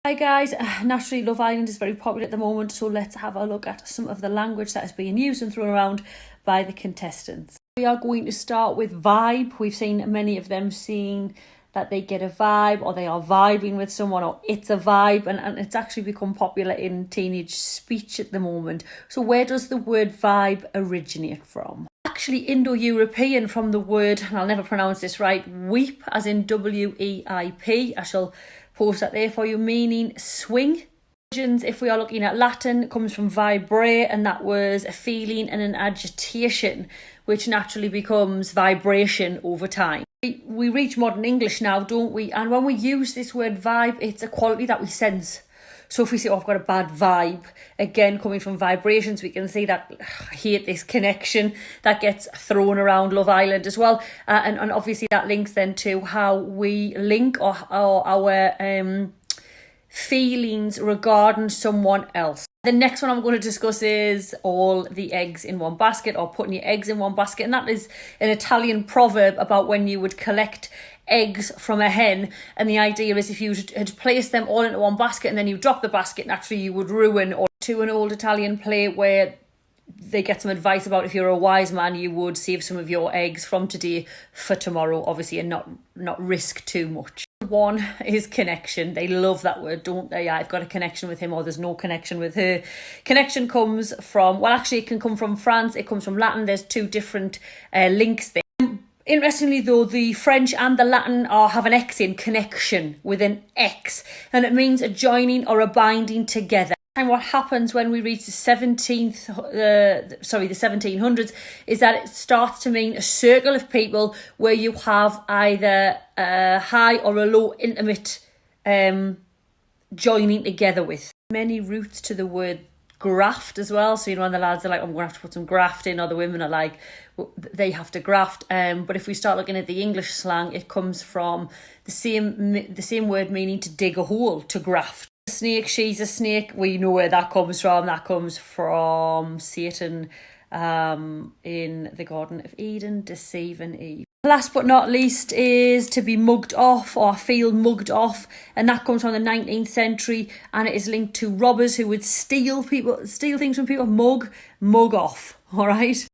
Hi guys, naturally Love Island is very popular at the moment, so let's have a look at some of the language that is being used and thrown around by the contestants. We are going to start with vibe. We've seen many of them saying that they get a vibe, or they are vibing with someone, or it's a vibe, and it's actually become popular in teenage speech at the moment. So where does the word vibe originate from? Actually Indo-European, from the word, and I'll never pronounce this right, weep, as in W-E-I-P. I shall post that there for you, meaning swing. If we are looking at Latin, it comes from vibrate, and that was a feeling and an agitation, which naturally becomes vibration over time. We reach modern English now, don't we? And when we use this word vibe, it's a quality that we sense. So if we say, oh, I've got a bad vibe, again, coming from vibrations, we can see that I hate this connection that gets thrown around Love Island as well. And obviously that links then to how we link or our feelings regarding someone else. The next one I'm going to discuss is all the eggs in one basket, or putting your eggs in one basket. And that is an Italian proverb about when you would collect eggs from a hen, and the idea is if you had placed them all into one basket and then you drop the basket, naturally you would ruin. Or to an old Italian play where they get some advice about, if you're a wise man, you would save some of your eggs from today for tomorrow, obviously, and not risk too much. One is connection. They love that word, don't they? I've got a connection with him, or there's no connection with her. Connection comes from, well, actually it can come from France, it comes from Latin. There's two different links there. Interestingly though, the French and the Latin have an X in connection, with an X, and it means a joining or a binding together. And what happens when we reach the 1700s is that it starts to mean a circle of people where you have either a high or a low intimate joining together with. Many roots to the word graft as well. So, when the lads are like, I'm going to have to put some graft in, or the women are like, well, they have to graft. But if we start looking at the English slang, it comes from the same word meaning to dig a hole, to graft. Snake, she's a snake. We know where that comes from. That comes from Satan in the Garden of Eden, deceiving Eve. Last but not least is to be mugged off, or feel mugged off, and that comes from the 19th century, and it is linked to robbers who would steal things from people. Mug off. All right.